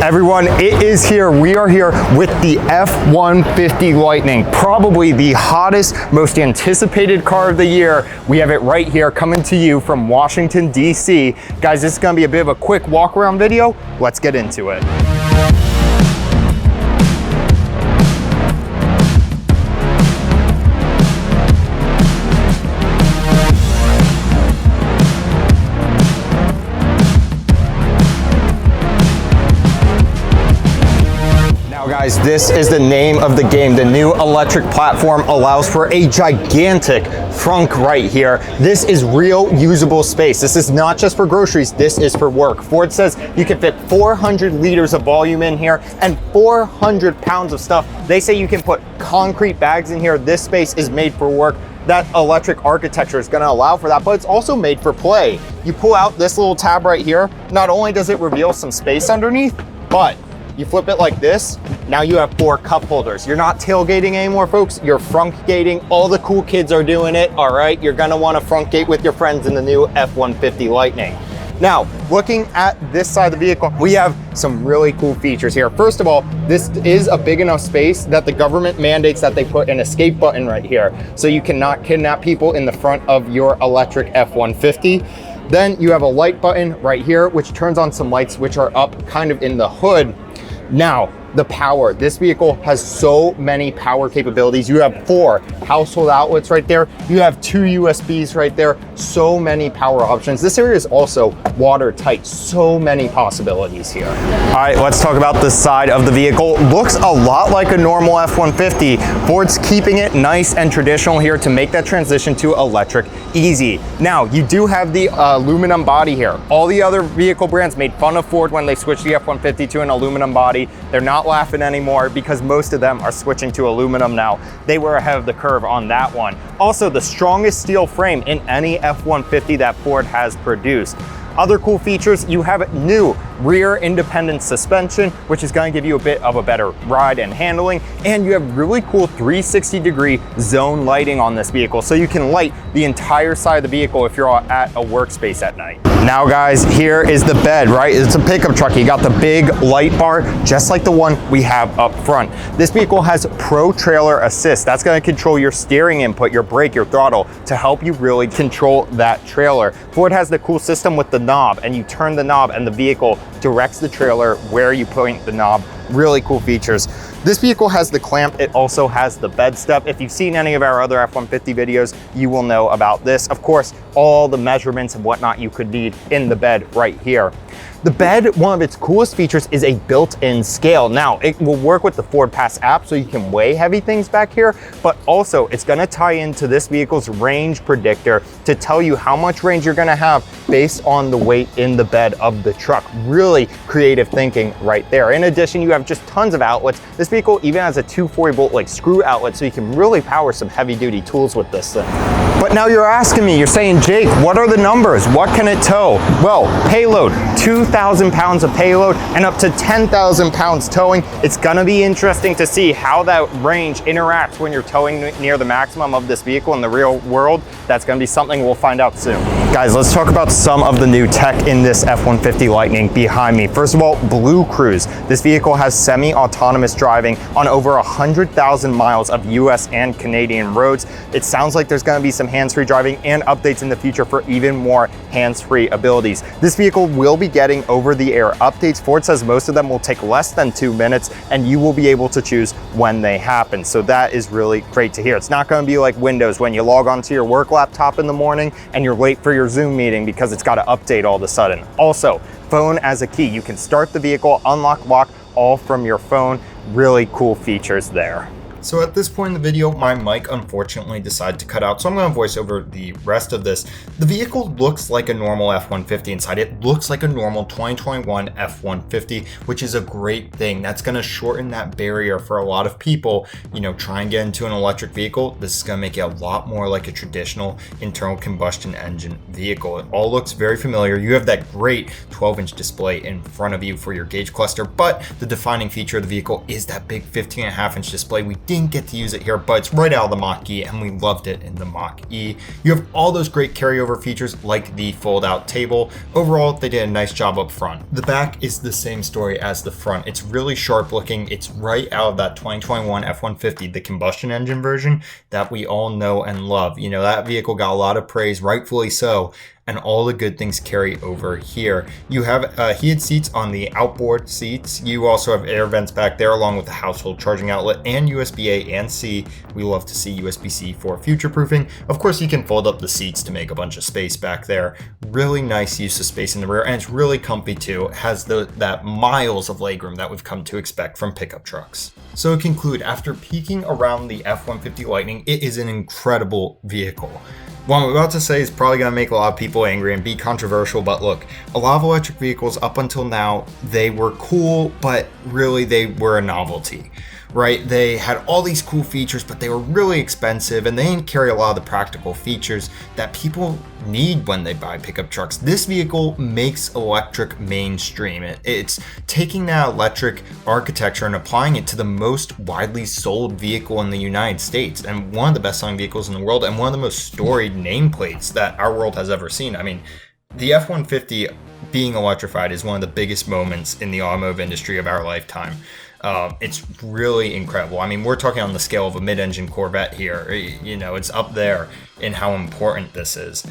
Everyone, it is here. We are here with the F-150 Lightning, probably the hottest, most anticipated car of the year. We have it right here coming to you from Washington, D.C. Guys, this is gonna be a bit of a quick walk around video. Let's get into it. Guys, this is the name of the game. The new electric platform allows for a gigantic Frunk right here. This is real usable space. This is not just for groceries, this is for work. Ford says you can fit 400 liters of volume in here and 400 pounds of stuff. They say you can put concrete bags in here. This space is made for work. That electric architecture is going to allow for that, but it's also made for play. You pull out this little tab right here. Not only does it reveal some space underneath, but you flip it like this, now you have 4 cup holders. You're not tailgating anymore, folks. You're frunk gating. All the cool kids are doing it, all right? You're gonna wanna frunk gate with your friends in the new F-150 Lightning. Now, looking at this side of the vehicle, we have some really cool features here. First of all, this is a big enough space that the government mandates that they put an escape button right here, so you cannot kidnap people in the front of your electric F-150. Then you have a light button right here, which turns on some lights which are up kind of in the hood. Now, the power. This vehicle has so many power capabilities. You have 4 household outlets right there. You have 2 USBs right there. So many power options. This area is also watertight. So many possibilities here. All right, let's talk about the side of the vehicle. Looks a lot like a normal F-150. Ford's keeping it nice and traditional here to make that transition to electric easy. Now, you do have the aluminum body here. All the other vehicle brands made fun of Ford when they switched the F-150 to an aluminum body. They're not laughing anymore because most of them are switching to aluminum now. They were ahead of the curve on that one. Also, the strongest steel frame in any F-150 that Ford has produced. Other cool features, you have new rear independent suspension, which is going to give you a bit of a better ride and handling. And you have really cool 360-degree zone lighting on this vehicle, so you can light the entire side of the vehicle if you're at a workspace at night. Now guys, here is the bed, right? It's a pickup truck. You got the big light bar, just like the one we have up front. This vehicle has Pro Trailer Assist. That's gonna control your steering input, your brake, your throttle, to help you really control that trailer. Ford has the cool system with the knob, and you turn the knob and the vehicle directs the trailer where you point the knob. Really cool features. This vehicle has the clamp. It also has the bed step. If you've seen any of our other F-150 videos, you will know about this. Of course, all the measurements and whatnot you could need in the bed right here. The bed, one of its coolest features is a built-in scale. Now, it will work with the Ford Pass app so you can weigh heavy things back here, but also it's gonna tie into this vehicle's range predictor to tell you how much range you're gonna have based on the weight in the bed of the truck. Really creative thinking right there. In addition, you have just tons of outlets. This vehicle even has a 240 volt like screw outlet, so you can really power some heavy duty tools with this thing. But now you're asking me, you're saying, Jake, what are the numbers? What can it tow? Well, payload, 2,000 pounds of payload and up to 10,000 pounds towing. It's gonna be interesting to see how that range interacts when you're towing near the maximum of this vehicle in the real world. That's gonna be something we'll find out soon. Guys, let's talk about some of the new tech in this F-150 Lightning behind me. First of all, Blue Cruise. This vehicle has semi-autonomous driving on over 100,000 miles of US and Canadian roads. It sounds like there's gonna be some hands-free driving and updates in the future for even more hands-free abilities. This vehicle will be getting over-the-air updates. Ford says most of them will take less than 2 minutes and you will be able to choose when they happen. So that is really great to hear. It's not gonna be like Windows when you log onto your work laptop in the morning and you're late for your Zoom meeting because it's gotta update all of a sudden. Also, phone as a key. You can start the vehicle, unlock, lock, all from your phone. Really cool features there. So at this point in the video, my mic unfortunately decided to cut out, so I'm going to voice over the rest of this. The vehicle looks like a normal F-150 inside. It looks like a normal 2021 F-150, which is a great thing. That's going to shorten that barrier for a lot of people, you know, try and get into an electric vehicle. This is going to make it a lot more like a traditional internal combustion engine vehicle. It all looks very familiar. You have that great 12-inch display in front of you for your gauge cluster, but the defining feature of the vehicle is that big 15.5-inch display. We didn't get to use it here, but it's right out of the Mach-E, and we loved it in the Mach-E. You have all those great carryover features like the fold-out table. Overall, they did a nice job up front. The back is the same story as the front. It's really sharp looking. It's right out of that 2021 F-150, the combustion engine version that we all know and love. You know, that vehicle got a lot of praise, rightfully so, and all the good things carry over here. You have heated seats on the outboard seats. You also have air vents back there along with the household charging outlet and USB-A and C. We love to see USB-C for future proofing. Of course, you can fold up the seats to make a bunch of space back there. Really nice use of space in the rear, and it's really comfy too. It has that miles of legroom that we've come to expect from pickup trucks. So to conclude, after peeking around the F-150 Lightning, it is an incredible vehicle. What I'm about to say is probably going to make a lot of people angry and be controversial, but look, a lot of electric vehicles up until now, they were cool, but really they were a novelty, right? They had all these cool features, but they were really expensive, and they didn't carry a lot of the practical features that people need when they buy pickup trucks. This vehicle makes electric mainstream. It's taking that electric architecture and applying it to the most widely sold vehicle in the United States, and one of the best-selling vehicles in the world, and one of the most storied nameplates that our world has ever seen. I mean, the F-150 being electrified is one of the biggest moments in the automotive industry of our lifetime. It's really incredible. I mean, we're talking on the scale of a mid-engine Corvette here. You know, it's up there in how important this is.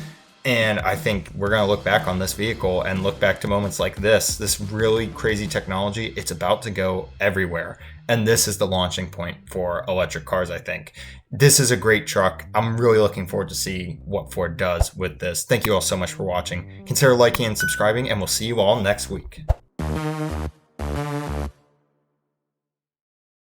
And I think we're going to look back on this vehicle and look back to moments like this really crazy technology. It's about to go everywhere. And this is the launching point for electric cars, I think. This is a great truck. I'm really looking forward to see what Ford does with this. Thank you all so much for watching. Consider liking and subscribing, and we'll see you all next week.